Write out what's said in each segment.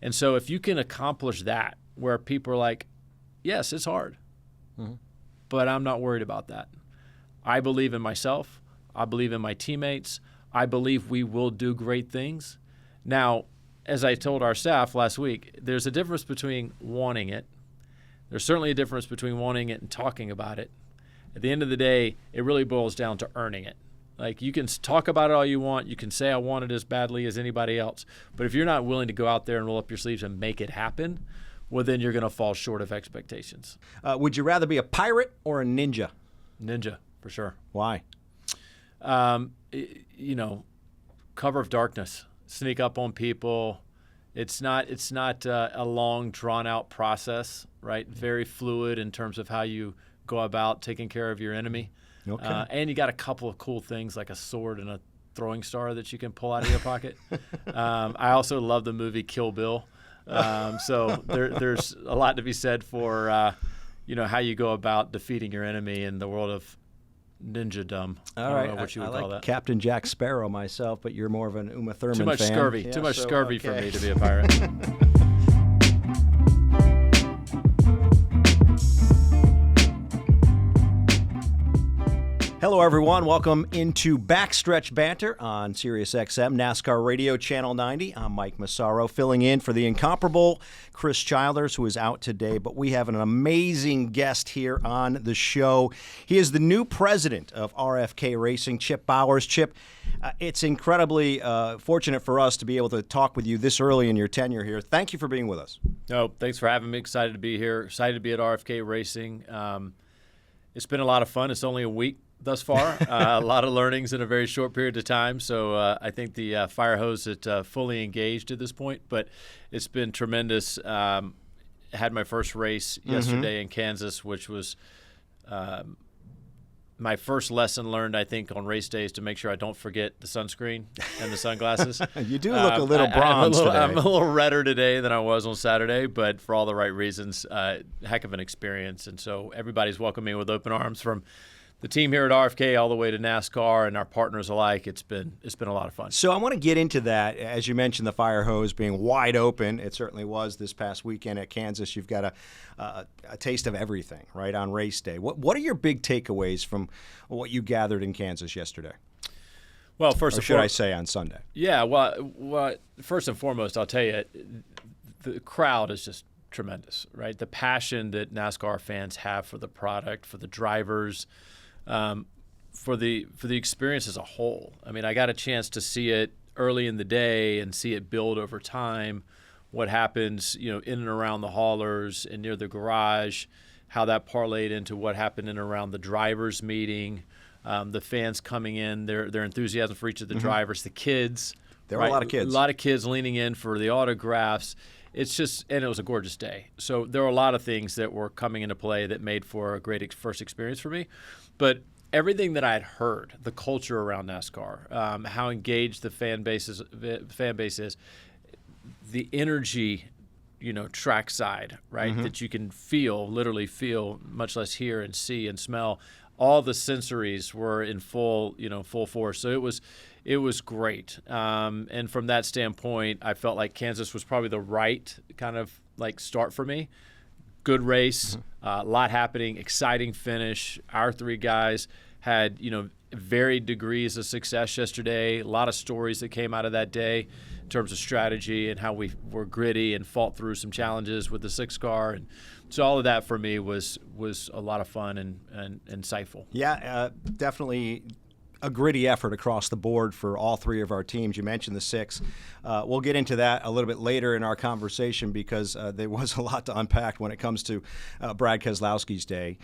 And so if you can accomplish that, where people are like, yes, it's hard, but I'm not worried about that. I believe in myself. I believe in my teammates. I believe we will do great things. Now, as I told our staff last week, there's a difference between wanting it. There's certainly a difference between wanting it and talking about it. At the end of the day, it really boils down to earning it. Like, you can talk about it all you want. You can say I want it as badly as anybody else. But if you're not willing to go out there and roll up your sleeves and make it happen, well, then you're going to fall short of expectations. Would you rather be a pirate or a ninja? Ninja, for sure. Why? Cover of darkness. Sneak up on people. It's not a long, drawn-out process, right? Very fluid in terms of how you go about taking care of your enemy. Okay. And you got a couple of cool things like a sword and a throwing star that you can pull out of your pocket. I also love the movie Kill Bill. So there's a lot to be said for how you go about defeating your enemy in the world of ninja-dom. All right. I don't know what you would like call that. Captain Jack Sparrow myself, but you're more of an Uma Thurman Too much fan. scurvy. Yeah, Too much so, scurvy okay. for me to be a pirate. Hello, everyone. Welcome into Backstretch Banter on Sirius XM, NASCAR Radio Channel 90. I'm Mike Massaro, filling in for the incomparable Chris Childers, who is out today. But we have an amazing guest here on the show. He is the new president of RFK Racing, Chip Bowers. Chip, it's incredibly fortunate for us to be able to talk with you this early in your tenure here. Thank you for being with us. No, thanks for having me. Excited to be here. Excited to be at RFK Racing. It's been a lot of fun. It's only a week thus far. A lot of learnings in a very short period of time. So I think the fire hose is fully engaged at this point, but it's been tremendous. Had my first race yesterday in Kansas, which was my first lesson learned, I think, on race days to make sure I don't forget the sunscreen and the sunglasses. You do look a little bronze today. I'm a little redder today than I was on Saturday, but for all the right reasons, heck of an experience. And so everybody's welcomed me with open arms, from the team here at RFK all the way to NASCAR and our partners alike. It's been a lot of fun. So I want to get into that. As you mentioned, the fire hose being wide open. It certainly was this past weekend at Kansas. You've got a taste of everything, right, on race day. What are your big takeaways from what you gathered in Kansas yesterday? Well, I say on Sunday? Yeah, well, first and foremost, I'll tell you, the crowd is just tremendous, right? The passion that NASCAR fans have for the product, for the drivers, for the experience as a whole. I mean, I got a chance to see it early in the day and see it build over time. What happens, in and around the haulers and near the garage, how that parlayed into what happened in and around the drivers' meeting, the fans coming in, their enthusiasm for each of the drivers, the kids. There were a lot of kids. A lot of kids leaning in for the autographs. It's just, and it was a gorgeous day. So there were a lot of things that were coming into play that made for a great first experience for me. But everything that I had heard, the culture around NASCAR, how engaged the fan base is, the energy, trackside, right, that you can literally feel, much less hear and see and smell. All the sensories were in full force. So it was great. And from that standpoint, I felt like Kansas was probably the right kind of like start for me. Good race, a lot happening, exciting finish. Our three guys had, varied degrees of success yesterday. A lot of stories that came out of that day in terms of strategy and how we were gritty and fought through some challenges with the 6 car. And so all of that for me was a lot of fun and insightful. Yeah, definitely a gritty effort across the board for all three of our teams. You mentioned the 6. We'll get into that a little bit later in our conversation because there was a lot to unpack when it comes to Brad Keselowski's day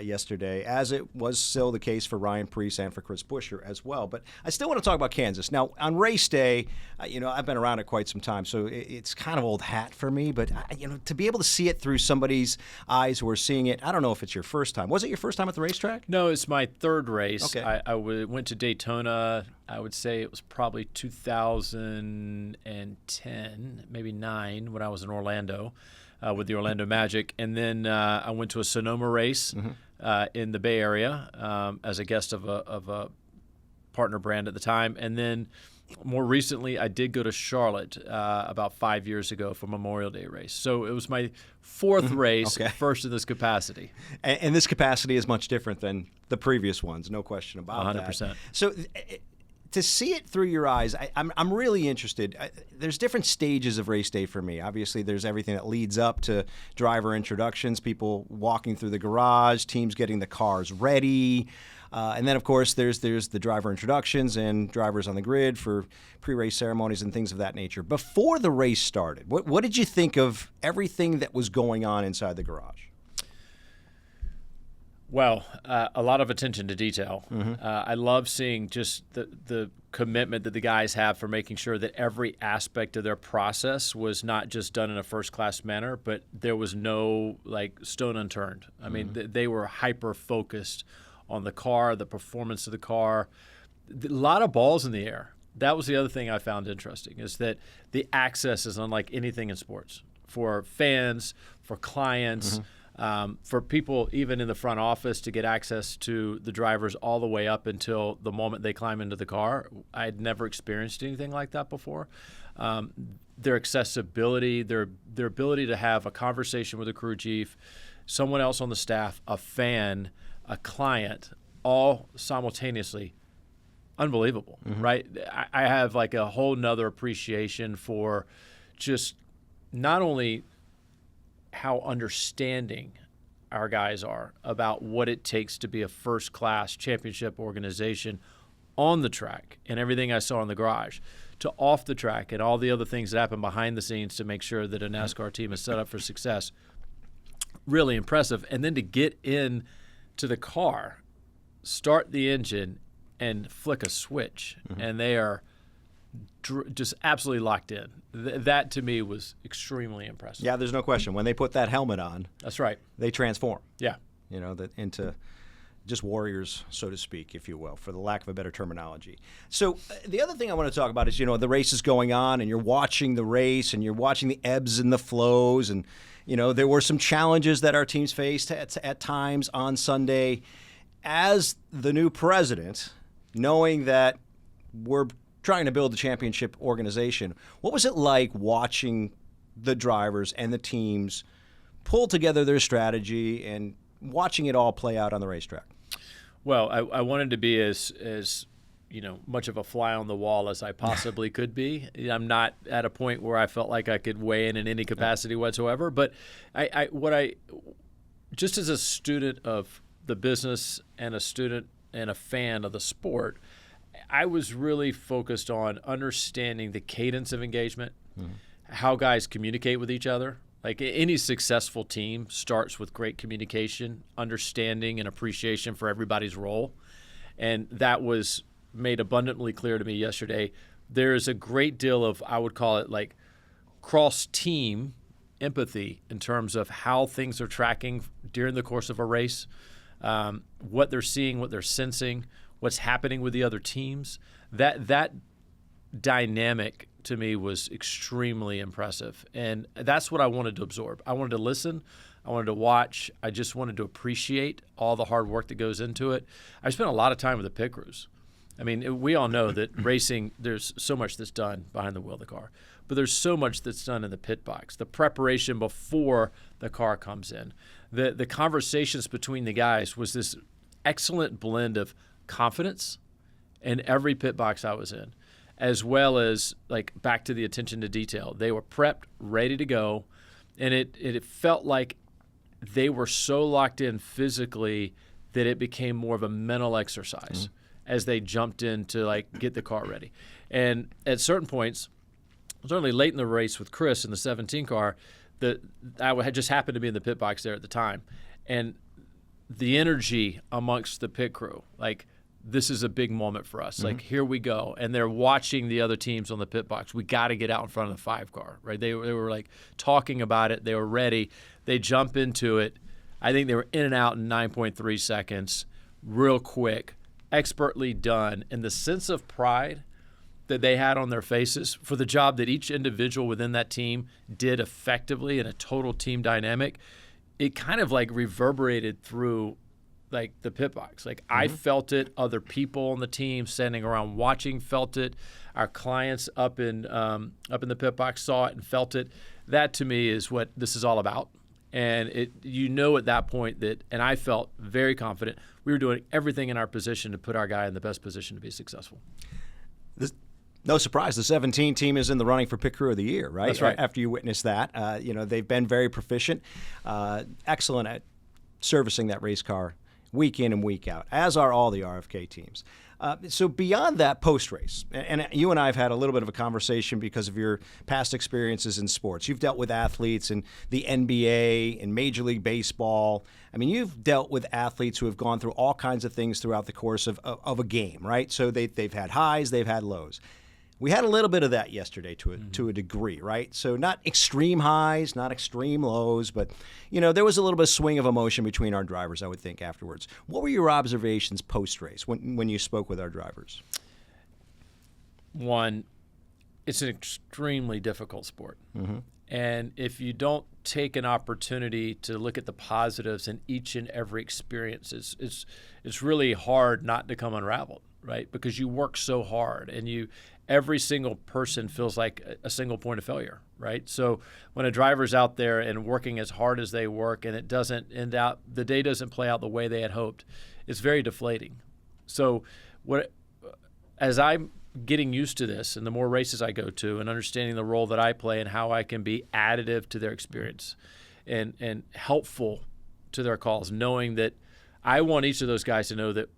yesterday, as it was still the case for Ryan Preece and for Chris Buescher as well. But I still want to talk about Kansas. Now, on race day, I've been around it quite some time, so it's kind of old hat for me. But, to be able to see it through somebody's eyes who are seeing it, I don't know if it's your first time. Was it your first time at the racetrack? No, it's my third race. Okay. I went to Daytona. I would say it was probably 2010, maybe 9, when I was in Orlando with the Orlando Magic. And then I went to a Sonoma race in the Bay Area as a guest of a partner brand at the time. And then More recently, I did go to Charlotte about 5 years ago for Memorial Day race. So it was my fourth race, first in this capacity. And this capacity is much different than the previous ones, no question about 100%. that. So to see it through your eyes, I'm really interested. There's different stages of race day for me. Obviously, there's everything that leads up to driver introductions, people walking through the garage, teams getting the cars ready. And then, of course, there's the driver introductions and drivers on the grid for pre-race ceremonies and things of that nature. Before the race started, what did you think of everything that was going on inside the garage? Well, a lot of attention to detail. I love seeing just the commitment that the guys have for making sure that every aspect of their process was not just done in a first-class manner, but there was no stone unturned. I mean, they were hyper-focused on the car, the performance of the car. A lot of balls in the air. That was the other thing I found interesting, is that the access is unlike anything in sports. For fans, for clients, for people even in the front office to get access to the drivers all the way up until the moment they climb into the car. I had never experienced anything like that before. Their accessibility, their ability to have a conversation with a crew chief, someone else on the staff, a fan, a client, all simultaneously, unbelievable, right? I have a whole nother appreciation for just not only how understanding our guys are about what it takes to be a first-class championship organization on the track and everything I saw in the garage, to off the track and all the other things that happen behind the scenes to make sure that a NASCAR team is set up for success. Really impressive. And then to get in to the car, start the engine, and flick a switch, and they are just absolutely locked in. That to me was extremely impressive. Yeah, there's no question. When they put that helmet on, that's right, they transform. Yeah, into just warriors, so to speak, if you will, for the lack of a better terminology. So the other thing I want to talk about is, the race is going on, and you're watching the race, and you're watching the ebbs and the flows, and there were some challenges that our teams faced at times on Sunday. As the new president, knowing that we're trying to build a championship organization, what was it like watching the drivers and the teams pull together their strategy and watching it all play out on the racetrack? Well, I wanted to be as much of a fly on the wall as I possibly could be. I'm not at a point where I felt like I could weigh in any capacity whatsoever. But just as a student of the business and a student and a fan of the sport, I was really focused on understanding the cadence of engagement, how guys communicate with each other. Like any successful team starts with great communication, understanding and appreciation for everybody's role. And that was made abundantly clear to me yesterday. There is a great deal of, I would call it cross-team empathy in terms of how things are tracking during the course of a race, what they're seeing, what they're sensing, what's happening with the other teams. That dynamic to me was extremely impressive. And that's what I wanted to absorb. I wanted to listen. I wanted to watch. I just wanted to appreciate all the hard work that goes into it. I spent a lot of time with the pit crews. I mean, we all know that racing, there's so much that's done behind the wheel of the car, but there's so much that's done in the pit box, the preparation before the car comes in. The conversations between the guys was this excellent blend of confidence in every pit box I was in, as well as back to the attention to detail. They were prepped, ready to go, and it felt like they were so locked in physically that it became more of a mental exercise as they jumped in to get the car ready. And at certain points, certainly late in the race with Chris in the 17 car, I had just happened to be in the pit box there at the time, and the energy amongst the pit crew, this is a big moment for us. Here we go. And they're watching the other teams on the pit box. We got to get out in front of the 5 car, right? They were talking about it. They were ready. They jump into it. I think they were in and out in 9.3 seconds, real quick, expertly done. And the sense of pride that they had on their faces for the job that each individual within that team did effectively in a total team dynamic, it kind of reverberated through like the pit box. Like I felt it. Other people on the team standing around watching felt it. Our clients up in the pit box saw it and felt it. That to me is what this is all about. And at that point and I felt very confident we were doing everything in our position to put our guy in the best position to be successful. No surprise, the 17 team is in the running for Pit Crew of the Year, right? That's right. After you witness that, they've been very proficient, excellent at servicing that race car week in and week out, as are all the RFK teams. So beyond that post-race, and you and I have had a little bit of a conversation because of your past experiences in sports. You've dealt with athletes in the NBA, in Major League Baseball. I mean, you've dealt with athletes who have gone through all kinds of things throughout the course of a game, right? So they've had highs, they've had lows. We had a little bit of that yesterday to a degree, right? So not extreme highs, not extreme lows, but, there was a little bit of swing of emotion between our drivers, I would think, afterwards. What were your observations post-race when you spoke with our drivers? One, it's an extremely difficult sport. And if you don't take an opportunity to look at the positives in each and every experience, it's really hard not to come unraveled, right? Because you work so hard and every single person feels like a single point of failure, right? So when a driver's out there and working as hard as they work and it doesn't end out, the day doesn't play out the way they had hoped, it's very deflating. So as I'm getting used to this and the more races I go to and understanding the role that I play and how I can be additive to their experience and helpful to their calls, knowing that I want each of those guys to know that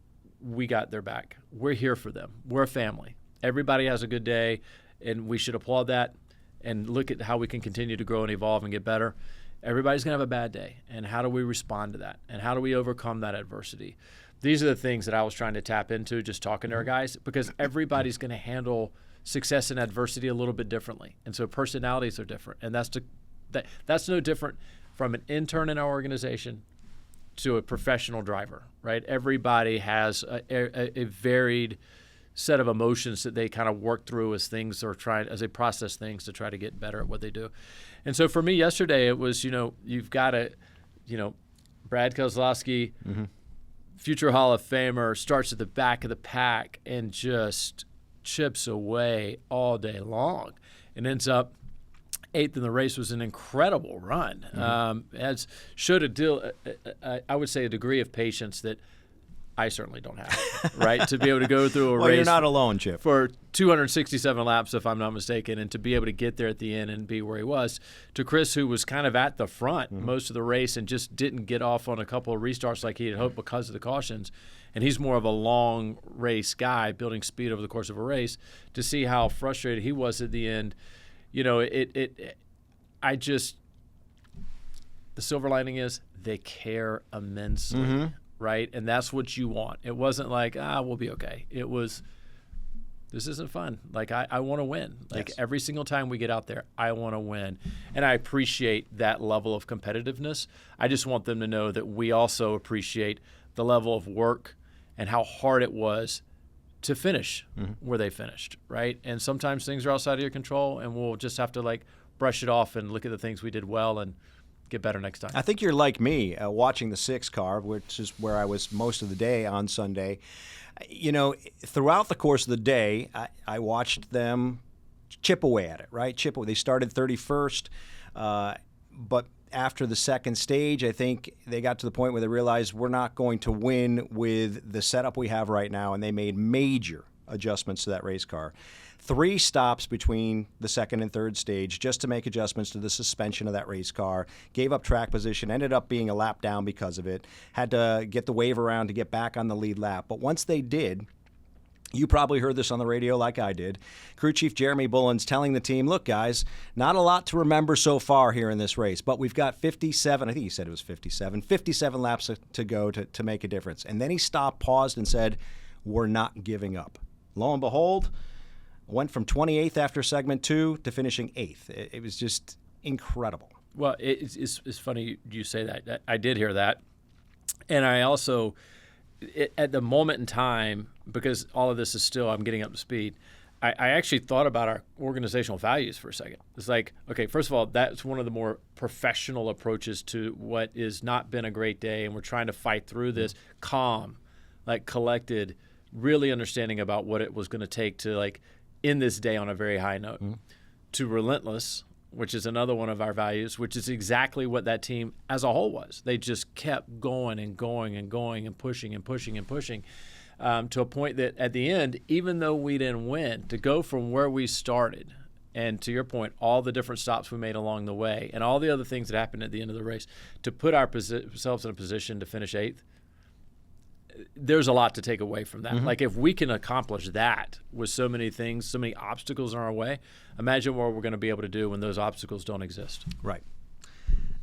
we got their back. We're here for them. We're a family. Everybody has a good day, and we should applaud that and look at how we can continue to grow and evolve and get better. Everybody's going to have a bad day, and how do we respond to that? And how do we overcome that adversity? These are the things that I was trying to tap into just talking to our guys, because everybody's going to handle success and adversity a little bit differently. And so personalities are different, and that's no different from an intern in our organization to a professional driver, right? Everybody has a varied set of emotions that they kind of work through as they process things to try to get better at what they do. And so for me yesterday, it was, you've got to, Brad Keselowski, future Hall of Famer, starts at the back of the pack and just chips away all day long and ends up 8th in the race. Was an incredible run. I would say, a degree of patience that I certainly don't have, right? To be able to go through a Well, race. you're not alone, Chip. For 267 laps, if I'm not mistaken, and to be able to get there at the end and be where he was. To Chris, who was kind of at the front most of the race and just didn't get off on a couple of restarts like he had hoped because of the cautions. And he's more of a long race guy, building speed over the course of a race. To see how frustrated he was at the end, the silver lining is they care immensely. Right? And that's what you want. It wasn't like, we'll be okay. It was, this isn't fun. Like, I want to win. Like, every single time we get out there, I want to win. And I appreciate that level of competitiveness. I just want them to know that we also appreciate the level of work and how hard it was to finish where they finished, right? And sometimes things are outside of your control, and we'll just have to, brush it off and look at the things we did well and get better next time. I think you're like me, watching the 6 car, which is where I was most of the day on Sunday. Throughout the course of the day, I watched them chip away at it, right? They started 31st, but after the second stage, I think they got to the point where they realized we're not going to win with the setup we have right now, and they made major adjustments to that race car. 3 stops between the second and third stage just to make adjustments to the suspension of that race car. Gave up track position, ended up being a lap down because of it. Had to get the wave around to get back on the lead lap. But once they did, you probably heard this on the radio like I did, Crew Chief Jeremy Bullins telling the team, look, guys, not a lot to remember so far here in this race, but we've got 57 laps to go to make a difference. And then he stopped, paused, and said, we're not giving up. Lo and behold, went from 28th after segment 2 to finishing 8th. It was just incredible. Well, it's funny you say that. I did hear that. And I also, at the moment in time, because all of this is still, I'm getting up to speed, I actually thought about our organizational values for a second. It's like, okay, first of all, that's one of the more professional approaches to what has not been a great day, and we're trying to fight through this. Calm, like collected, really understanding about what it was going to take to like end this day on a very high note. To relentless, which is another one of our values, which is exactly what that team as a whole was. They just kept going and going and going and pushing and pushing and pushing. To a point that at the end, even though we didn't win, to go from where we started, and to your point, all the different stops we made along the way, and all the other things that happened at the end of the race, to put ourselves in a position to finish 8th, there's a lot to take away from that. Like if we can accomplish that with so many things, so many obstacles in our way, imagine what we're going to be able to do when those obstacles don't exist. Right.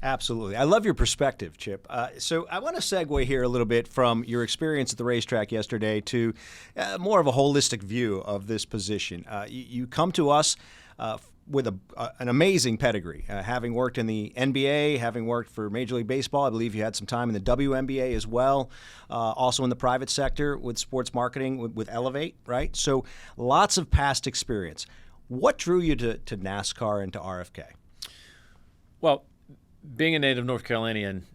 Absolutely. I love your perspective, Chip. So I want to segue here a little bit from your experience at the racetrack yesterday to more of a holistic view of this position. You come to us with an amazing pedigree, having worked in the NBA, having worked for Major League Baseball. I believe you had some time in the WNBA as well, also in the private sector with sports marketing with Elevate, right? So lots of past experience. What drew you to NASCAR and to RFK? Well, being a native North Carolinian,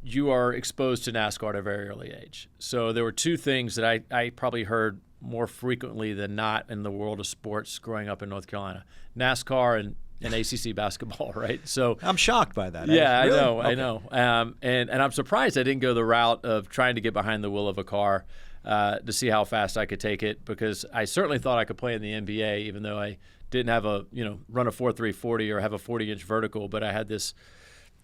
you are exposed to NASCAR at a very early age. So there were two things that I probably heard more frequently than not in the world of sports growing up in North Carolina: NASCAR and ACC basketball, right? So I'm shocked by that. Yeah, really? I know. And I'm surprised I didn't go the route of trying to get behind the wheel of a car to see how fast I could take it, because I certainly thought I could play in the NBA, even though I didn't have run a 4.3 40 or have a 40-inch vertical, but I had this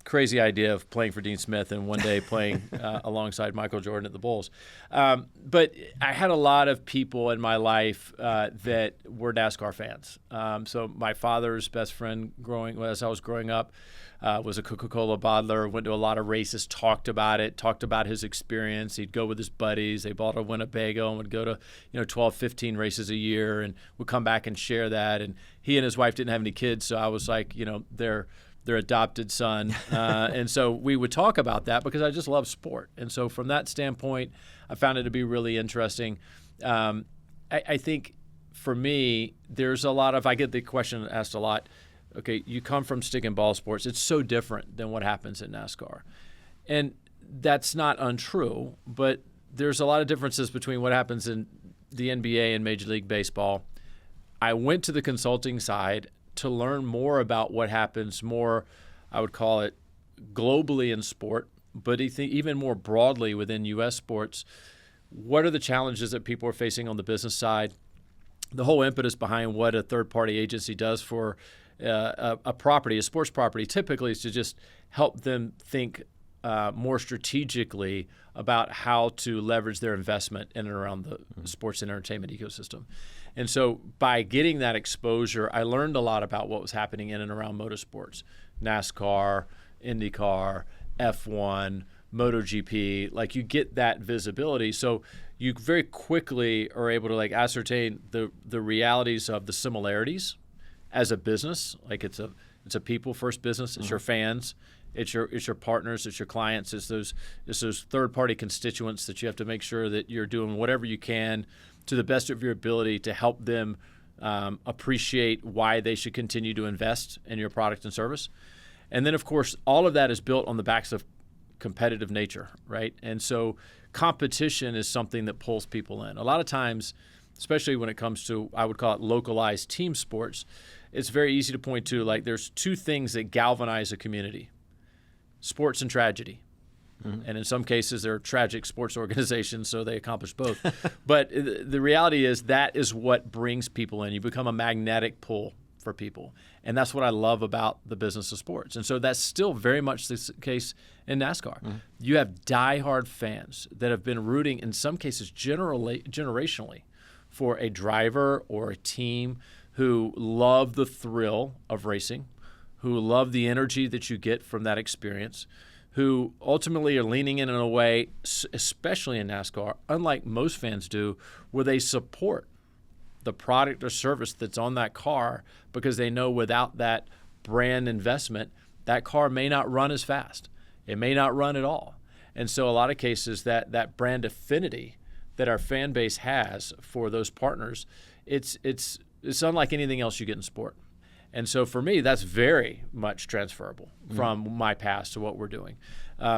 crazy idea of playing for Dean Smith and one day playing alongside Michael Jordan at the Bulls. But I had a lot of people in my life that were NASCAR fans. So my father's best friend as I was growing up was a Coca-Cola bottler, went to a lot of races, talked about his experience. He'd go with his buddies. They bought a Winnebago and would go to 12, 15 races a year and would come back and share that. And he and his wife didn't have any kids, so I was like, their adopted son. And so we would talk about that because I just love sport. And so from that standpoint, I found it to be really interesting. I think for me, there's a lot of, I get the question asked a lot, okay, you come from stick and ball sports. It's so different than what happens in NASCAR. And that's not untrue, but there's a lot of differences between what happens in the NBA and Major League Baseball. I went to the consulting side to learn more about what happens more, I would call it, globally in sport, but even more broadly within U.S. sports. What are the challenges that people are facing on the business side? The whole impetus behind what a third-party agency does for a property, a sports property, typically is to just help them think more strategically about how to leverage their investment in and around the sports and entertainment ecosystem. And so by getting that exposure, I learned a lot about what was happening in and around motorsports: NASCAR, IndyCar, F1, MotoGP. Like, you get that visibility. So you very quickly are able to ascertain the realities of the similarities as a business. Like, it's a people first business. It's your fans. It's your partners, it's your clients, it's those third-party constituents that you have to make sure that you're doing whatever you can to the best of your ability to help them appreciate why they should continue to invest in your product and service. And then, of course, all of that is built on the backs of competitive nature, right? And so competition is something that pulls people in. A lot of times, especially when it comes to, I would call it, localized team sports, it's very easy to point to, there's two things that galvanize a community: sports and tragedy. And in some cases, they're tragic sports organizations, so they accomplish both. But the reality is that is what brings people in. You become a magnetic pull for people. And that's what I love about the business of sports. And so that's still very much the case in NASCAR. You have diehard fans that have been rooting, in some cases generationally, for a driver or a team who love the thrill of racing, who love the energy that you get from that experience, who ultimately are leaning in a way, especially in NASCAR, unlike most fans do, where they support the product or service that's on that car because they know without that brand investment, that car may not run as fast. It may not run at all. And so a lot of cases, that brand affinity that our fan base has for those partners, it's it's unlike anything else you get in sport. And so for me, that's very much transferable from my past to what we're doing.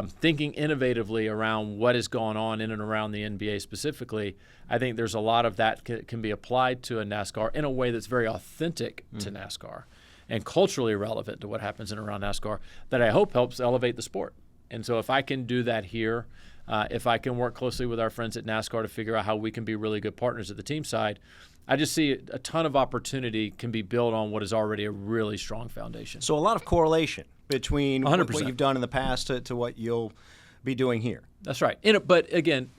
Thinking innovatively around what is going on in and around the NBA specifically, I think there's a lot of that can be applied to a NASCAR in a way that's very authentic to NASCAR and culturally relevant to what happens in and around NASCAR that I hope helps elevate the sport. And so if I can do that here, if I can work closely with our friends at NASCAR to figure out how we can be really good partners at the team side, I just see a ton of opportunity can be built on what is already a really strong foundation. So a lot of correlation between 100%. what you've done in the past to what you'll be doing here. That's right. But again,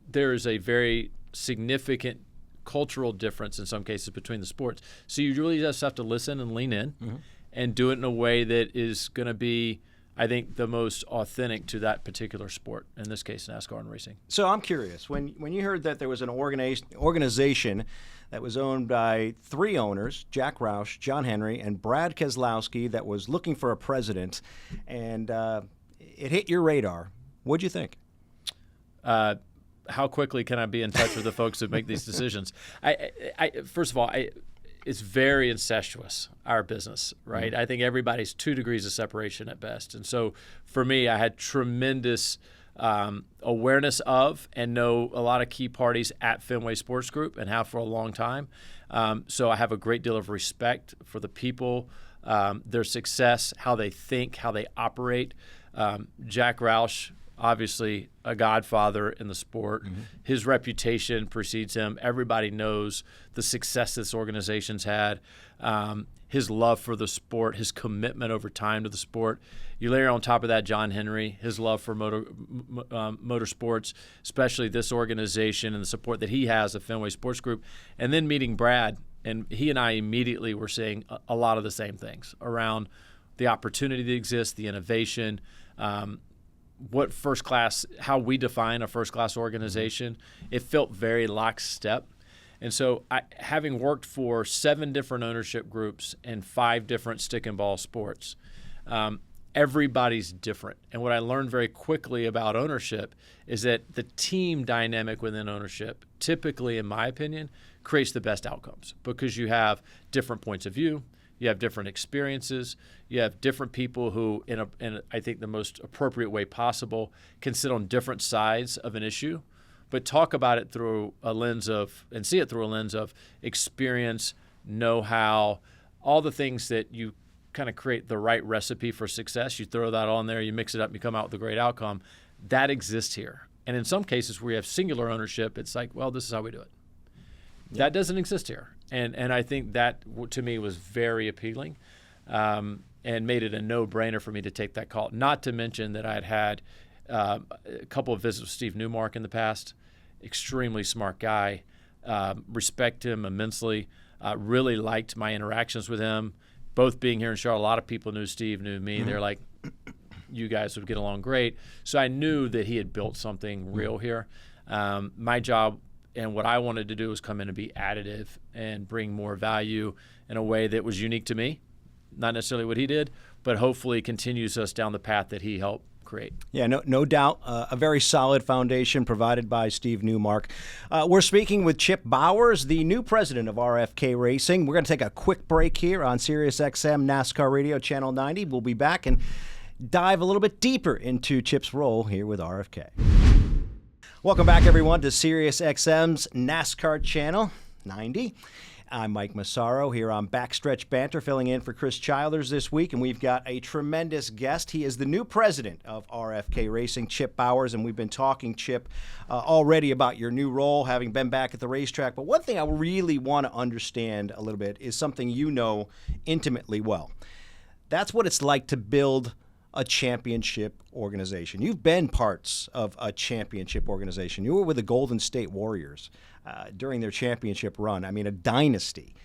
there is a very significant cultural difference in some cases between the sports. So you really just have to listen and lean in and do it in a way that is going to be, I think, the most authentic to that particular sport, in this case, NASCAR and racing. So I'm curious, when you heard that there was an organization that was owned by 3 owners, Jack Roush, John Henry, and Brad Keselowski, that was looking for a president, and it hit your radar, what'd you think? How quickly can I be in touch with the folks that make these decisions? First of all, it's very incestuous, our business, right? I think everybody's 2 degrees of separation at best. And so for me, I had tremendous awareness of and know a lot of key parties at Fenway Sports Group and have for a long time. So I have a great deal of respect for the people, their success, how they think, how they operate. Jack Roush, obviously a godfather in the sport. His reputation precedes him. Everybody knows the success this organization's had, his love for the sport, his commitment over time to the sport. You layer on top of that John Henry, his love for motorsports, especially this organization and the support that he has at Fenway Sports Group. And then meeting Brad, and he and I immediately were saying a lot of the same things around the opportunity that exists, the innovation, what first class, how we define a first class organization. It felt very lockstep. And so having worked for 7 different ownership groups and 5 different stick and ball sports, everybody's different. And what I learned very quickly about ownership is that the team dynamic within ownership typically, in my opinion, creates the best outcomes because you have different points of view. You have different experiences. You have different people who, in I think the most appropriate way possible, can sit on different sides of an issue, but talk about it through a lens of, and see it through a lens of experience, know-how, all the things that you kind of create the right recipe for success. You throw that on there, you mix it up, you come out with a great outcome. That exists here. And in some cases where you have singular ownership, it's like, well, this is how we do it. That doesn't exist here. And I think that, to me, was very appealing and made it a no-brainer for me to take that call. Not to mention that I had a couple of visits with Steve Newmark in the past. Extremely smart guy. Respect him immensely. Really liked my interactions with him. Both being here in Charlotte, a lot of people knew Steve, knew me. They're like, you guys would get along great. So I knew that he had built something real here. My job and what I wanted to do was come in and be additive and bring more value in a way that was unique to me. Not necessarily what he did, but hopefully continues us down the path that he helped create. Yeah, no doubt. A very solid foundation provided by Steve Newmark. We're speaking with Chip Bowers, the new president of RFK Racing. We're going to take a quick break here on SiriusXM NASCAR Radio Channel 90. We'll be back and dive a little bit deeper into Chip's role here with RFK. Welcome back, everyone, to SiriusXM's NASCAR Channel 90. I'm Mike Massaro here on Backstretch Banter, filling in for Chris Childers this week, and we've got a tremendous guest. He is the new president of RFK Racing, Chip Bowers, and we've been talking, Chip, already about your new role, having been back at the racetrack. But one thing I really want to understand a little bit is something you know intimately well. That's what it's like to build a championship organization. You've been parts of a championship organization. You were with the Golden State Warriors during their championship run. I mean, a dynasty.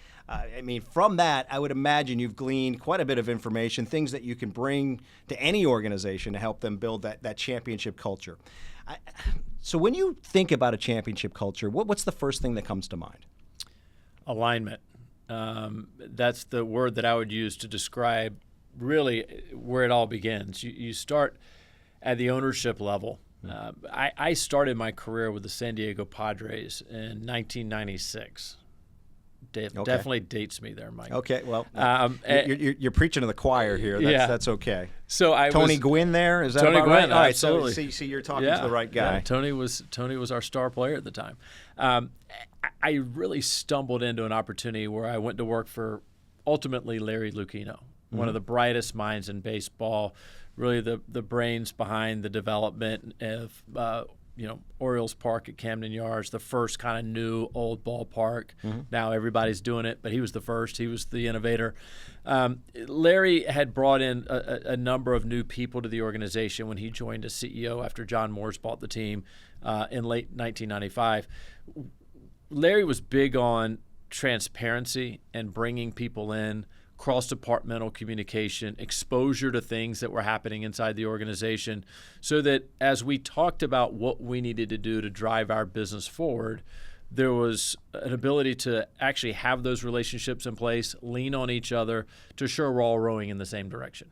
From that, I would imagine you've gleaned quite a bit of information, things that you can bring to any organization to help them build that championship culture. So when you think about a championship culture, what's the first thing that comes to mind? Alignment. That's the word that I would use to describe really where it all begins. You start at the ownership level. I started my career with the San Diego Padres in 1996. definitely dates me there, Mike. Okay, well, you're preaching to the choir here. That's okay. So Tony Gwynn there, is that Tony about Gwynn, right? All right, absolutely. so see, you're talking to the right guy. Yeah, Tony was our star player at the time. I really stumbled into an opportunity where I went to work for ultimately Larry Lucchino, one of the brightest minds in baseball, really the brains behind the development of Orioles Park at Camden Yards, the first kind of new old ballpark. Now everybody's doing it, but he was the first. He was the innovator. Larry had brought in a number of new people to the organization when he joined as CEO after John Morse bought the team in late 1995. Larry was big on transparency and bringing people in, cross-departmental communication, exposure to things that were happening inside the organization, so that as we talked about what we needed to do to drive our business forward, there was an ability to actually have those relationships in place, lean on each other to ensure we're all rowing in the same direction.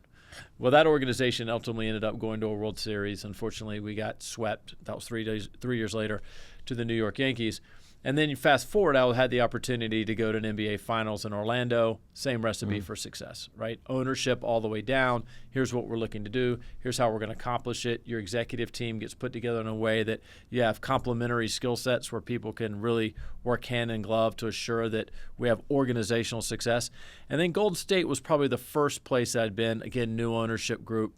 Well, that organization ultimately ended up going to a World Series. Unfortunately, we got swept. That was 3 years later to the New York Yankees. And then you fast forward, I had the opportunity to go to an NBA Finals in Orlando. Same recipe for success, right? Ownership all the way down. Here's what we're looking to do. Here's how we're going to accomplish it. Your executive team gets put together in a way that you have complementary skill sets where people can really work hand in glove to assure that we have organizational success. And then Golden State was probably the first place I'd been. Again, new ownership group.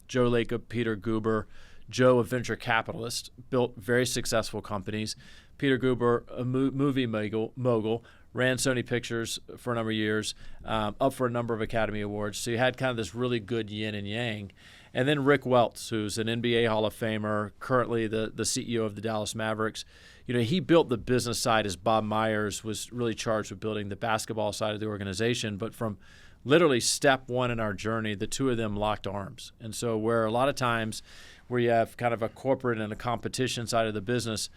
Joe Lacob, Peter Guber. Joe, a venture capitalist, built very successful companies. Peter Guber, a movie mogul, ran Sony Pictures for a number of years, up for a number of Academy Awards. So you had kind of this really good yin and yang. And then Rick Welts, who's an NBA Hall of Famer, currently the CEO of the Dallas Mavericks. He built the business side as Bob Myers was really charged with building the basketball side of the organization. But from literally step one in our journey, the two of them locked arms. And so where a lot of times where you have kind of a corporate and a competition side of the business,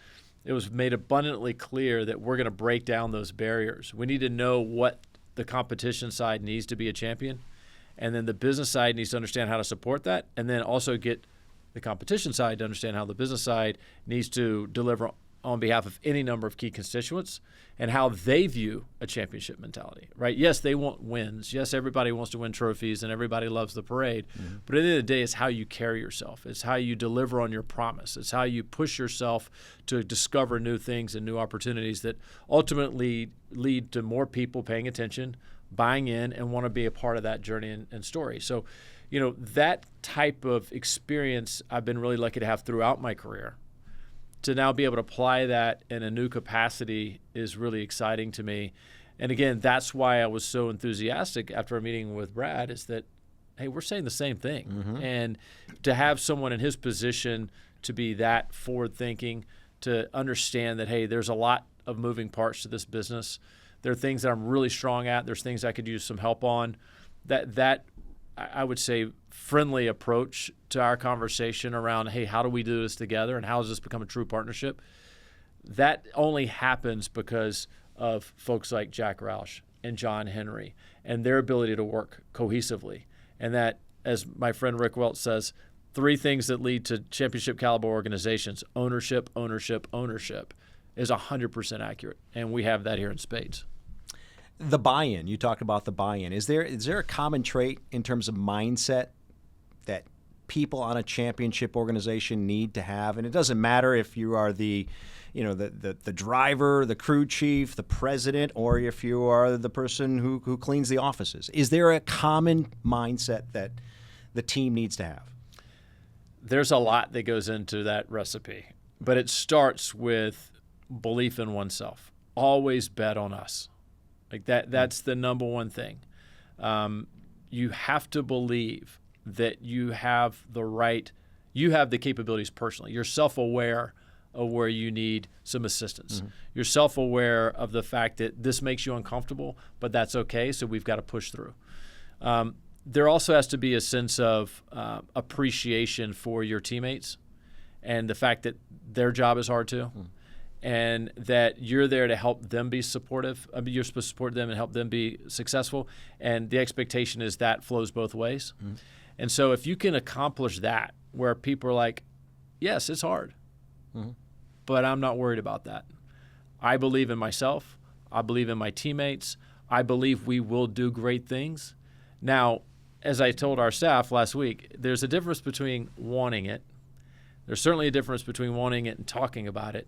it was made abundantly clear that we're going to break down those barriers. We need to know what the competition side needs to be a champion, and then the business side needs to understand how to support that, and then also get the competition side to understand how the business side needs to deliver on behalf of any number of key constituents and how they view a championship mentality, right? Yes, they want wins. Yes, everybody wants to win trophies and everybody loves the parade. But at the end of the day, it's how you carry yourself. It's how you deliver on your promise. It's how you push yourself to discover new things and new opportunities that ultimately lead to more people paying attention, buying in, and want to be a part of that journey and story. So, that type of experience I've been really lucky to have throughout my career. To now be able to apply that in a new capacity is really exciting to me. And again, that's why I was so enthusiastic after a meeting with Brad, is that, hey, we're saying the same thing. And to have someone in his position to be that forward-thinking, to understand that, hey, there's a lot of moving parts to this business. There are things that I'm really strong at. There's things I could use some help on. That I would say, friendly approach to our conversation around, hey, how do we do this together and how does this become a true partnership? That only happens because of folks like Jack Roush and John Henry and their ability to work cohesively. And that, as my friend Rick Welch says, 3 things that lead to championship caliber organizations: ownership, ownership, ownership, is 100% accurate. And we have that here in spades. The buy-in, you talked about the buy-in. Is there a common trait in terms of mindset that people on a championship organization need to have? And it doesn't matter if you are the driver, the crew chief, the president, or if you are the person who cleans the offices. Is there a common mindset that the team needs to have? There's a lot that goes into that recipe, but it starts with belief in oneself. Always bet on us. Like that's the number one thing. You have to believe that you have the capabilities personally. You're self-aware of where you need some assistance. You're self-aware of the fact that this makes you uncomfortable, but that's okay, so we've got to push through. There also has to be a sense of appreciation for your teammates and the fact that their job is hard too. And that you're there to help them be supportive. I mean, you're supposed to support them and help them be successful. And the expectation is that flows both ways. And so if you can accomplish that, where people are like, yes, it's hard, but I'm not worried about that. I believe in myself. I believe in my teammates. I believe we will do great things. Now, as I told our staff last week, there's a difference between wanting it. There's certainly a difference between wanting it and talking about it.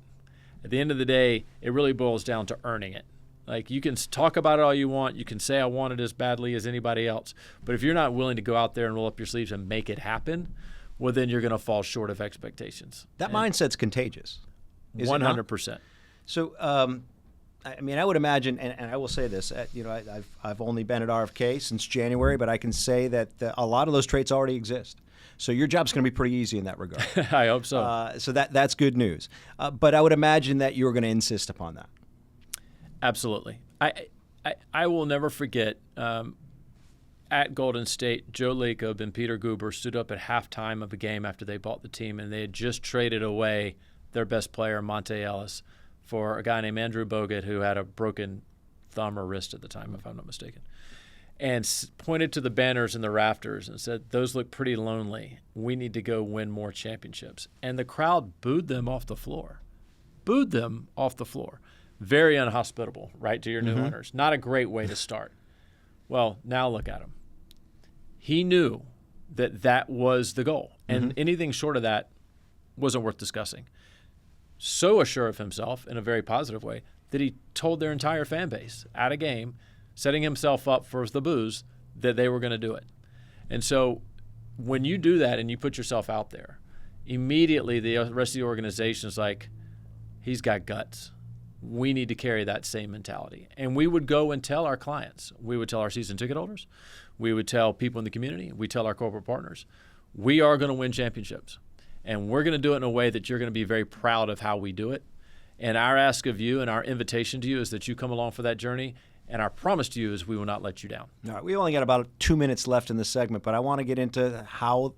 At the end of the day, it really boils down to earning it. Like, you can talk about it all you want. You can say I want it as badly as anybody else. But if you're not willing to go out there and roll up your sleeves and make it happen, well, then you're going to fall short of expectations. That mindset's contagious. 100%. So, I mean, I would imagine, and I will say this, I've only been at RFK since January, but I can say that a lot of those traits already exist. So your job's going to be pretty easy in that regard. I hope so. So that's good news. But I would imagine that you're going to insist upon that. Absolutely. I will never forget at Golden State, Joe Lacob and Peter Guber stood up at halftime of a game after they bought the team, and they had just traded away their best player, Monte Ellis, for a guy named Andrew Bogut, who had a broken thumb or wrist at the time, if I'm not mistaken, and pointed to the banners in the rafters and said, "Those look pretty lonely. We need to go win more championships." And the crowd booed them off the floor. Booed them off the floor. Very unhospitable, right, to your new owners. Not a great way to start. Well, now look at him. He knew that was the goal, and anything short of that wasn't worth discussing. So assured of himself in a very positive way that he told their entire fan base at a game, setting himself up for the boos, that they were going to do it. And so when you do that and you put yourself out there, immediately the rest of the organization is like, he's got guts. We need to carry that same mentality. And we would go and tell our clients. We would tell our season ticket holders. We would tell people in the community. We tell our corporate partners. We are going to win championships. And we're going to do it in a way that you're going to be very proud of how we do it. And our ask of you and our invitation to you is that you come along for that journey. And our promise to you is we will not let you down. All right, we only got about 2 minutes left in this segment, but I want to get into how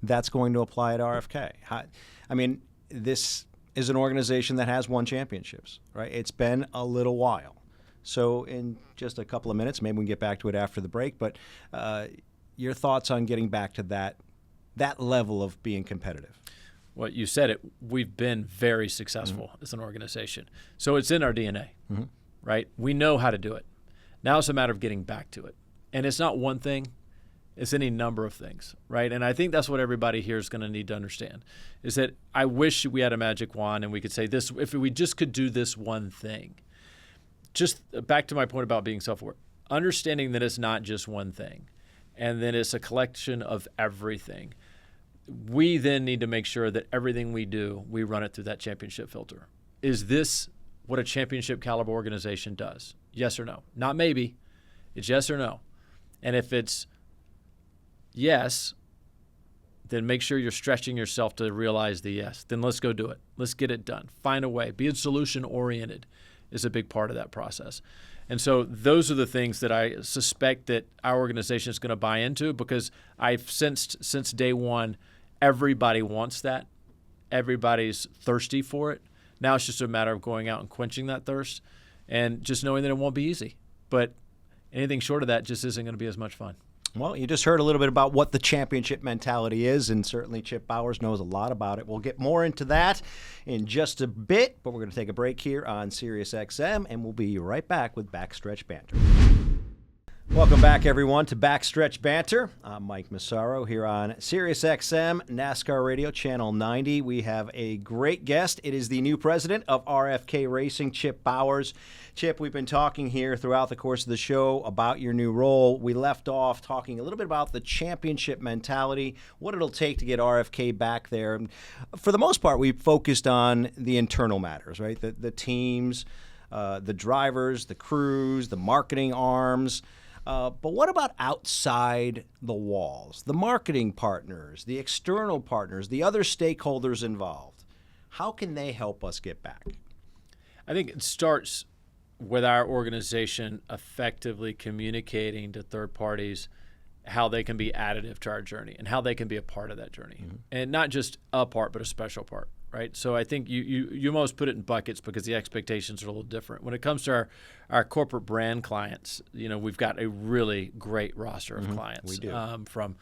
that's going to apply at RFK. I mean, this is an organization that has won championships, right? It's been a little while. So in just a couple of minutes, maybe we can get back to it after the break, but your thoughts on getting back to that level of being competitive? Well, you said it. We've been very successful as an organization. So it's in our DNA, right? We know how to do it. Now it's a matter of getting back to it. And it's not one thing. It's any number of things, right? And I think that's what everybody here is going to need to understand, is that I wish we had a magic wand and we could say this, if we just could do this one thing. Just back to my point about being self-aware, understanding that it's not just one thing, and then it's a collection of everything. We then need to make sure that everything we do, we run it through that championship filter. Is this what a championship caliber organization does? Yes or no? Not maybe. It's yes or no. And if it's yes, then make sure you're stretching yourself to realize the yes. Then let's go do it. Let's get it done. Find a way. Being solution-oriented is a big part of that process. And so those are the things that I suspect that our organization is going to buy into, because I've sensed since day one, everybody wants that. Everybody's thirsty for it. Now it's just a matter of going out and quenching that thirst and just knowing that it won't be easy. But anything short of that just isn't going to be as much fun. Well, you just heard a little bit about what the championship mentality is, and certainly Chip Bowers knows a lot about it. We'll get more into that in just a bit, but we're going to take a break here on SiriusXM, and we'll be right back with Backstretch Banter. Welcome back, everyone, to Backstretch Banter. I'm Mike Massaro here on SiriusXM, NASCAR Radio, Channel 90. We have a great guest. It is the new president of RFK Racing, Chip Bowers. Chip, we've been talking here throughout the course of the show about your new role. We left off talking a little bit about the championship mentality, what it'll take to get RFK back there. For the most part, we focused on the internal matters, right? The teams, the drivers, the crews, the marketing arms. But what about outside the walls? The marketing partners, the external partners, the other stakeholders involved. How can they help us get back? I think it starts with our organization effectively communicating to third parties how they can be additive to our journey and how they can be a part of that journey. And not just a part, but a special part, right? So I think you almost put it in buckets because the expectations are a little different. When it comes to our corporate brand clients, we've got a really great roster of clients. We do. From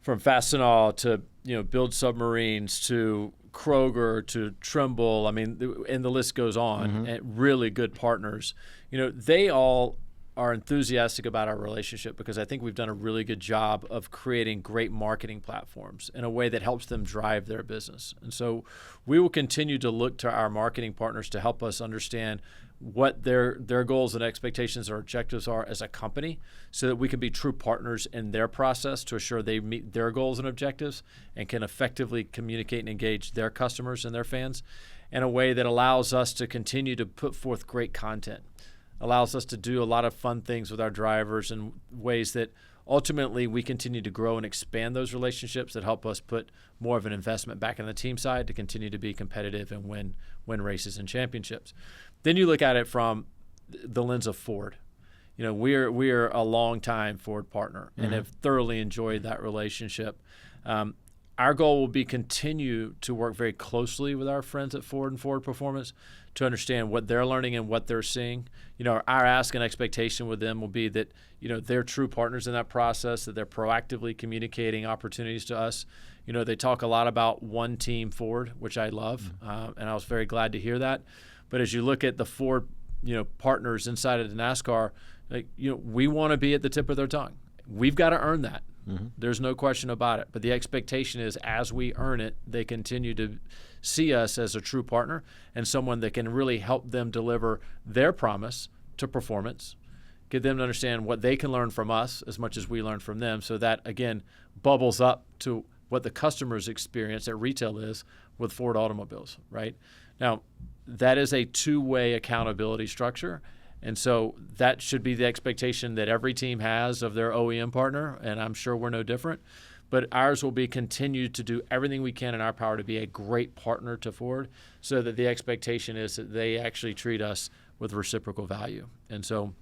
Fastenal to Build Submarines to Kroger to Trimble, I mean, and the list goes on, and really good partners. They all are enthusiastic about our relationship because I think we've done a really good job of creating great marketing platforms in a way that helps them drive their business. And so we will continue to look to our marketing partners to help us understand what their goals and expectations or objectives are as a company so that we can be true partners in their process to assure they meet their goals and objectives and can effectively communicate and engage their customers and their fans in a way that allows us to continue to put forth great content, allows us to do a lot of fun things with our drivers in ways that ultimately we continue to grow and expand those relationships that help us put more of an investment back in the team side to continue to be competitive and win races and championships. Then you look at it from the lens of Ford. We're a long time Ford partner and have thoroughly enjoyed that relationship. Our goal will be continue to work very closely with our friends at Ford and Ford Performance to understand what they're learning and what they're seeing. Our ask and expectation with them will be that, they're true partners in that process, that they're proactively communicating opportunities to us. They talk a lot about one team Ford, which I love, and I was very glad to hear that. But as you look at the Ford, partners inside of the NASCAR, we want to be at the tip of their tongue. We've got to earn that. There's no question about it. But the expectation is as we earn it, they continue to see us as a true partner and someone that can really help them deliver their promise to performance, get them to understand what they can learn from us as much as we learn from them, so that, again, bubbles up to what the customer's experience at retail is with Ford automobiles, right? Now, that is a two-way accountability structure. And so that should be the expectation that every team has of their OEM partner, and I'm sure we're no different. But ours will be continued to do everything we can in our power to be a great partner to Ford so that the expectation is that they actually treat us with reciprocal value. And so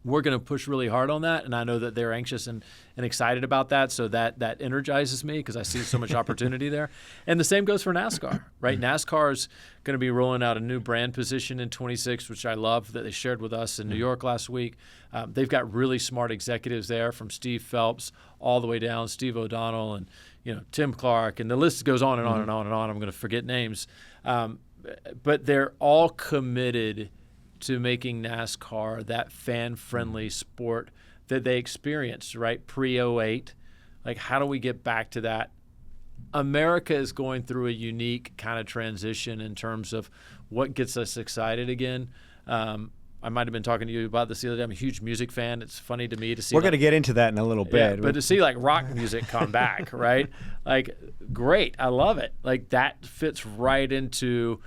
we're going to push really hard on that, and I know that they're anxious and excited about that, so that energizes me because I see so much opportunity there. And the same goes for NASCAR, right? NASCAR is going to be rolling out a new brand position in 26, which I love that they shared with us in New York last week. They've got really smart executives there, from Steve Phelps all the way down, Steve O'Donnell and Tim Clark, and the list goes on and on and on and on. I'm going to forget names. But they're all committed to making NASCAR that fan-friendly sport that they experienced, right, pre-08. Like, how do we get back to that? America is going through a unique kind of transition in terms of what gets us excited again. I might have been talking to you about this the other day. I'm a huge music fan. It's funny to me to see. We're going to get into that in a little bit. Yeah, but to see rock music come back, right? Great. I love it. That fits right into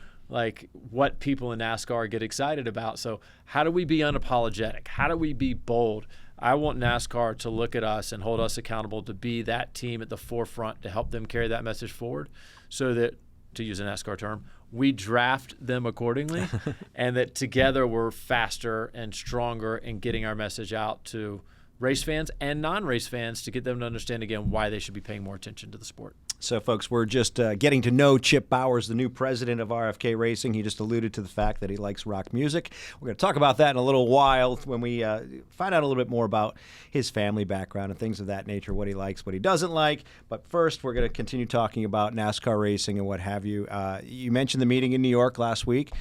what people in NASCAR get excited about. So how do we be unapologetic? How do we be bold? I want NASCAR to look at us and hold us accountable to be that team at the forefront to help them carry that message forward so that, to use a NASCAR term, we draft them accordingly and that together we're faster and stronger in getting our message out to race fans and non-race fans to get them to understand, again, why they should be paying more attention to the sport. So, folks, we're just getting to know Chip Bowers, the new president of RFK Racing. He just alluded to the fact that he likes rock music. We're going to talk about that in a little while when we find out a little bit more about his family background and things of that nature, what he likes, what he doesn't like. But first, we're going to continue talking about NASCAR racing and what have you. You mentioned the meeting in New York last week.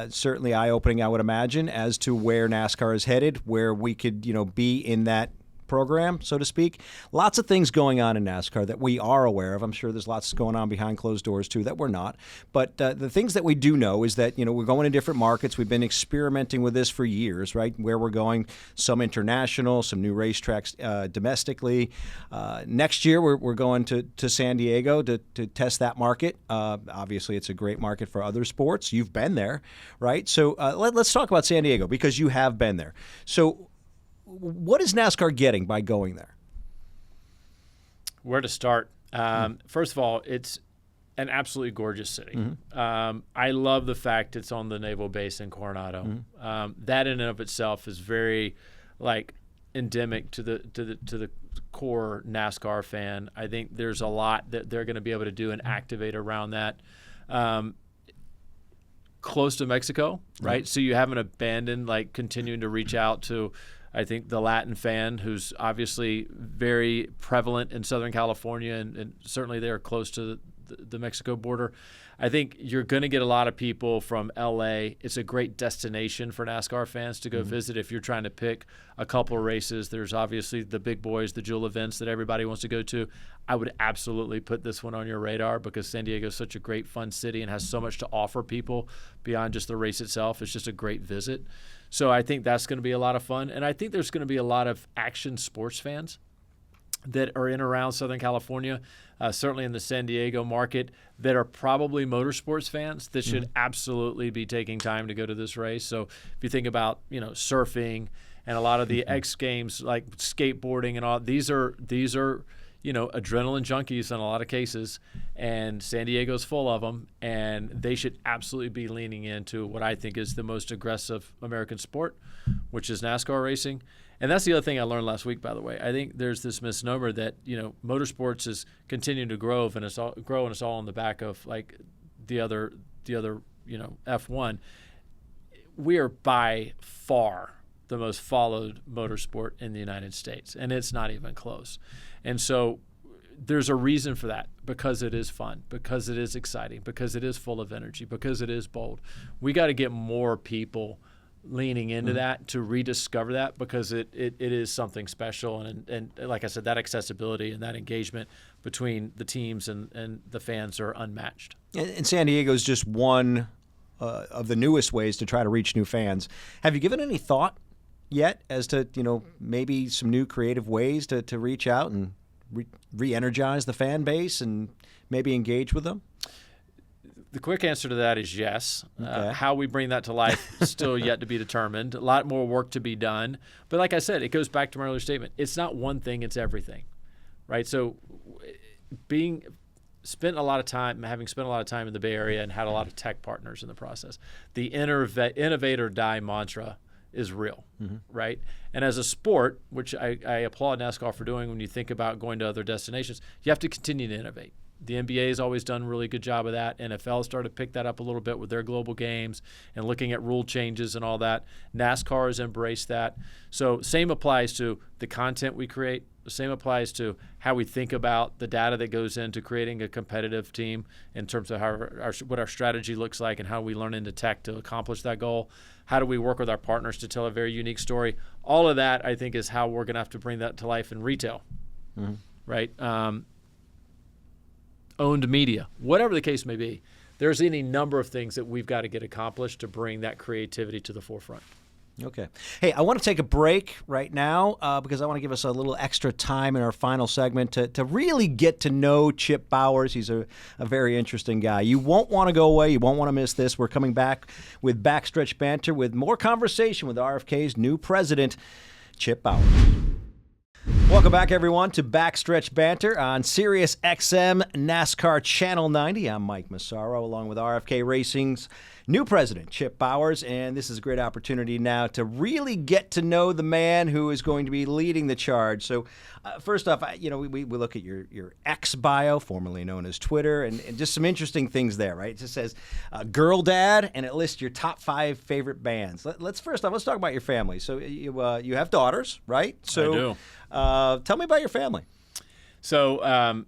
Certainly eye-opening, I would imagine, as to where NASCAR is headed, where we could, be in that program, so to speak. Lots of things going on in NASCAR that we are aware of. I'm sure there's lots going on behind closed doors, too, that we're not. But the things that we do know is that, we're going to different markets. We've been experimenting with this for years, right, where we're going, some international, some new racetracks domestically. Next year, we're going to San Diego to test that market. Obviously, it's a great market for other sports. You've been there, right? So let's talk about San Diego because you have been there. So what is NASCAR getting by going there? Where to start? First of all, it's an absolutely gorgeous city. I love the fact it's on the naval base in Coronado. That in and of itself is very endemic to the core NASCAR fan. I think there's a lot that they're going to be able to do and activate around that. Close to Mexico, right? So you haven't abandoned continuing to reach out to, I think, the Latin fan, who's obviously very prevalent in Southern California, and certainly they're close to the Mexico border. I think you're going to get a lot of people from LA. It's a great destination for NASCAR fans to go visit if you're trying to pick a couple of races. There's obviously the big boys, the jewel events that everybody wants to go to. I would absolutely put this one on your radar because San Diego is such a great, fun city and has so much to offer people beyond just the race itself. It's just a great visit. So I think that's going to be a lot of fun. And I think there's going to be a lot of action sports fans that are in around Southern California, certainly in the San Diego market, that are probably motorsports fans that should absolutely be taking time to go to this race. So if you think about, surfing and a lot of the X Games like skateboarding and all, these are adrenaline junkies in a lot of cases, and San Diego's full of them, and they should absolutely be leaning into what I think is the most aggressive American sport, which is NASCAR racing. And that's the other thing I learned last week, by the way. I think there's this misnomer that, motorsports is continuing to grow and it's all on the back of like the other F1. We are by far the most followed motorsport in the United States, and it's not even close. And so there's a reason for that, because it is fun, because it is exciting, because it is full of energy, because it is bold. We got to get more people leaning into that to rediscover that, because it is something special. And like I said, that accessibility and that engagement between the teams and the fans are unmatched. And San Diego is just one of the newest ways to try to reach new fans. Have you given any thought yet as to, maybe some new creative ways to reach out and re-energize the fan base and maybe engage with them? The quick answer to that is yes. Okay. How we bring that to life is still yet to be determined. A lot more work to be done. But like I said, it goes back to my earlier statement. It's not one thing, it's everything, right? So having spent a lot of time in the Bay Area and had a lot of tech partners in the process, the innovate or die mantra is real, right? And as a sport, which I applaud NASCAR for doing, when you think about going to other destinations, you have to continue to innovate. The NBA has always done a really good job of that. NFL started to pick that up a little bit with their global games and looking at rule changes and all that. NASCAR has embraced that. So same applies to the content we create. The same applies to how we think about the data that goes into creating a competitive team in terms of what our strategy looks like and how we learn into tech to accomplish that goal. How do we work with our partners to tell a very unique story? All of that, I think, is how we're going to have to bring that to life in retail, right? Owned media, whatever the case may be. There's any number of things that we've got to get accomplished to bring that creativity to the forefront. Okay. Hey, I want to take a break right now because I want to give us a little extra time in our final segment to really get to know Chip Bowers. He's a very interesting guy. You won't want to go away. You won't want to miss this. We're coming back with Backstretch Banter with more conversation with RFK's new president, Chip Bowers. Welcome back, everyone, to Backstretch Banter on Sirius XM NASCAR Channel 90. I'm Mike Massaro, along with RFK Racing's new president, Chip Bowers, and this is a great opportunity now to really get to know the man who is going to be leading the charge. So, first off, we look at your X bio, formerly known as Twitter, and just some interesting things there, right? It just says girl dad, and it lists your top 5 favorite bands. Let's talk about your family. So you have daughters, right? So, I do. Tell me about your family. So,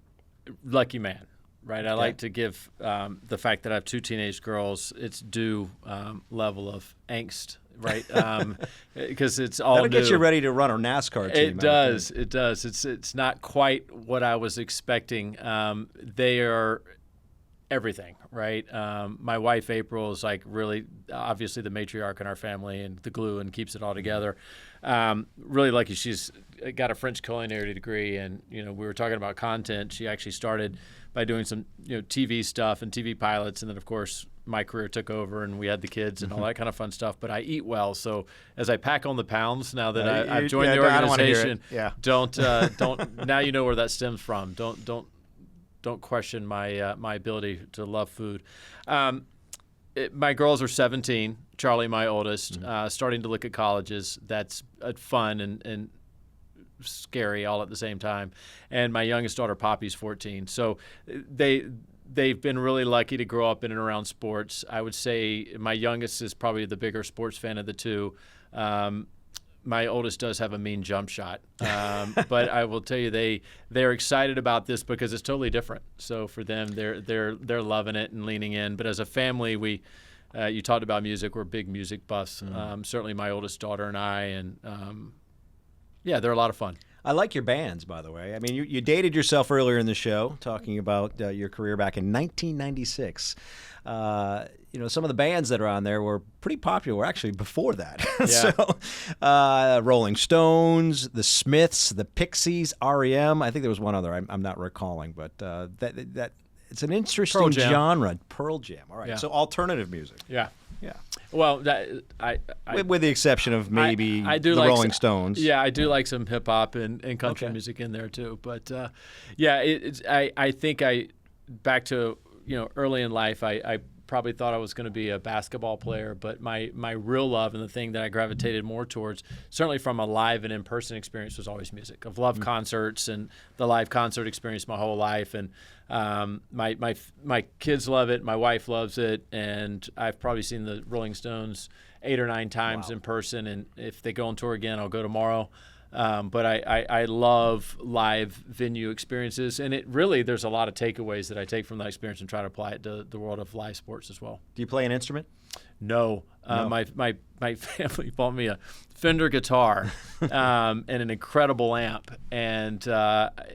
lucky man, right? I like to give the fact that I have 2 teenage girls its due level of angst, right? Because it's all That'll new. get you ready to run a NASCAR team. It does. It does. It's not quite what I was expecting. They are everything, right? My wife, April, is like really obviously the matriarch in our family and the glue and keeps it all together. Really lucky. She's got a French culinary degree, and we were talking about content. She actually started by doing some TV stuff and TV pilots, and then of course my career took over and we had the kids and all that kind of fun stuff. But I eat well, so as I pack on the pounds now that I've joined the organization, don't now you know where that stems from. Don't question my my ability to love food. My girls are 17. Charlie, my oldest, starting to look at colleges. That's fun and scary all at the same time. And my youngest daughter, Poppy's 14. So they've been really lucky to grow up in and around sports. I would say my youngest is probably the bigger sports fan of the two. my oldest does have a mean jump shot, but I will tell you they're excited about this because it's totally different. So for them, they're loving it and leaning in. But as a family, you talked about music. We're big music buffs. Certainly, my oldest daughter and I, and they're a lot of fun. I like your bands, by the way. I mean, you dated yourself earlier in the show, talking about your career back in 1996. Some of the bands that are on there were pretty popular, actually, before that. Yeah. So, Rolling Stones, the Smiths, the Pixies, REM. I think there was one other I'm not recalling, but that it's an interesting genre. Pearl Jam. All right. Yeah. So alternative music. Yeah. Yeah. Well, with the exception of maybe I do the like Rolling Stones. Yeah, I do like some hip hop and country music in there too. But I think back to early in life, I probably thought I was going to be a basketball player, but my real love and the thing that I gravitated more towards, certainly from a live and in-person experience, was always music. I've loved concerts and the live concert experience my whole life, and my kids love it, my wife loves it, and I've probably seen the Rolling Stones 8 or 9 times in person, and if they go on tour again, I'll go tomorrow. But I love live venue experiences, and there's a lot of takeaways that I take from that experience and try to apply it to the world of live sports as well. Do you play an instrument? No. My family bought me a Fender guitar and an incredible amp, and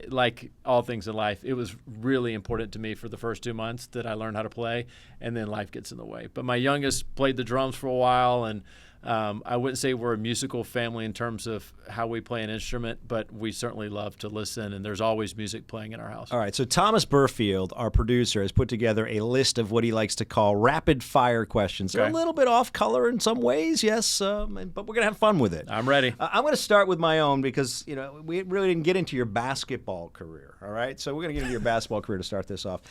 like all things in life, it was really important to me for the first 2 months that I learned how to play, and then life gets in the way. But my youngest played the drums for a while, and I wouldn't say we're a musical family in terms of how we play an instrument, but we certainly love to listen, and there's always music playing in our house. All right, so Thomas Burfield, our producer, has put together a list of what he likes to call rapid-fire questions. They're a little bit off-color in some ways, yes, but we're going to have fun with it. I'm ready. I'm going to start with my own because, we really didn't get into your basketball career, all right? So we're going to get into your basketball career to start this off.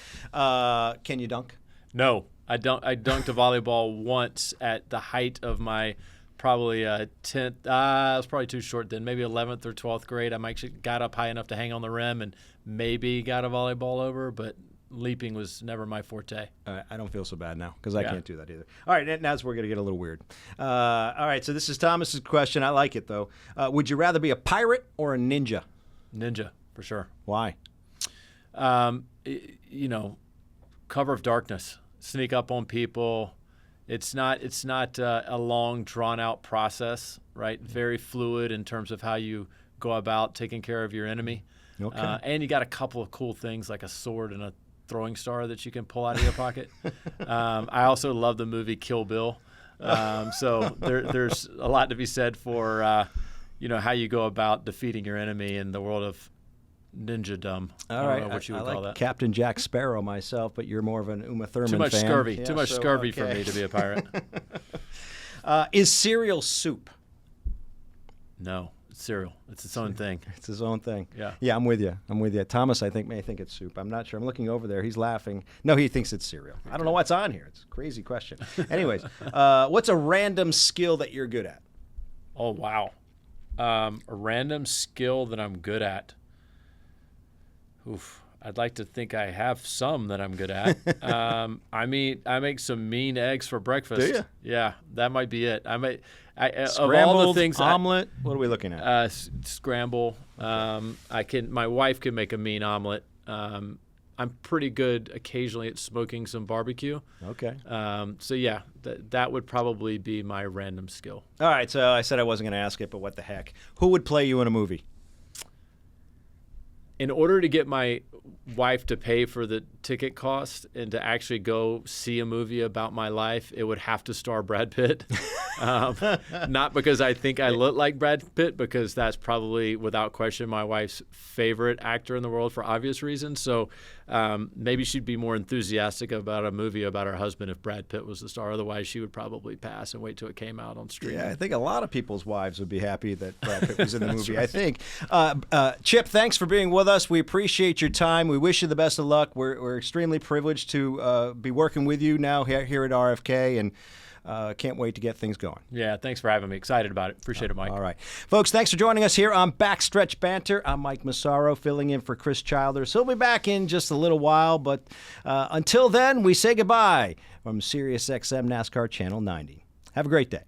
Can you dunk? No. I dunked a volleyball once at the height of my probably 10th. I was probably too short then. Maybe 11th or 12th grade. I actually got up high enough to hang on the rim and maybe got a volleyball over, but leaping was never my forte. I don't feel so bad now because I can't do that either. All right, now we're going to get a little weird. All right, so this is Thomas's question. I like it, though. Would you rather be a pirate or a ninja? Ninja, for sure. Why? Cover of darkness. Sneak up on people. It's not a long, drawn-out process, right? Very fluid in terms of how you go about taking care of your enemy. Okay. And you got a couple of cool things like a sword and a throwing star that you can pull out of your pocket. I also love the movie Kill Bill. So there's a lot to be said for how you go about defeating your enemy in the world of ninja-dom. All right. I don't know what you would like call that. Captain Jack Sparrow myself, but you're more of an Uma Thurman Too much fan. scurvy. Yeah, Too much scurvy for me to be a pirate. Is cereal soup? No, it's cereal. It's its own thing. It's his own thing. Yeah. Yeah, I'm with you. Thomas, I think, may think it's soup. I'm not sure. I'm looking over there. He's laughing. No, he thinks it's cereal. I don't know what's on here. It's a crazy question. Anyways, what's a random skill that you're good at? Oh, wow. A random skill that I'm good at. Oof. I'd like to think I have some that I'm good at. I make some mean eggs for breakfast. Do you? Yeah, that might be it. Scrambled, of all the things, omelet. What are we looking at? Scramble. My wife can make a mean omelet. I'm pretty good occasionally at smoking some barbecue. Okay. That would probably be my random skill. All right. So I said I wasn't going to ask it, but what the heck? Who would play you in a movie? In order to get my wife to pay for the ticket cost and to actually go see a movie about my life, it would have to star Brad Pitt. Not because I think I look like Brad Pitt, because that's probably, without question, my wife's favorite actor in the world for obvious reasons. So maybe she'd be more enthusiastic about a movie about her husband if Brad Pitt was the star. Otherwise, she would probably pass and wait till it came out on streaming. Yeah, I think a lot of people's wives would be happy that Brad Pitt was in the movie. Right. I think. Chip, thanks for being with us. We appreciate your time. We wish you the best of luck. We're extremely privileged to be working with you now here at RFK, and can't wait to get things going. Yeah, thanks for having me. Excited about it. Appreciate it, Mike. All right. Folks, thanks for joining us here on Backstretch Banter. I'm Mike Massaro, filling in for Chris Childers. He'll be back in just a little while, but until then, we say goodbye from SiriusXM NASCAR Channel 90. Have a great day.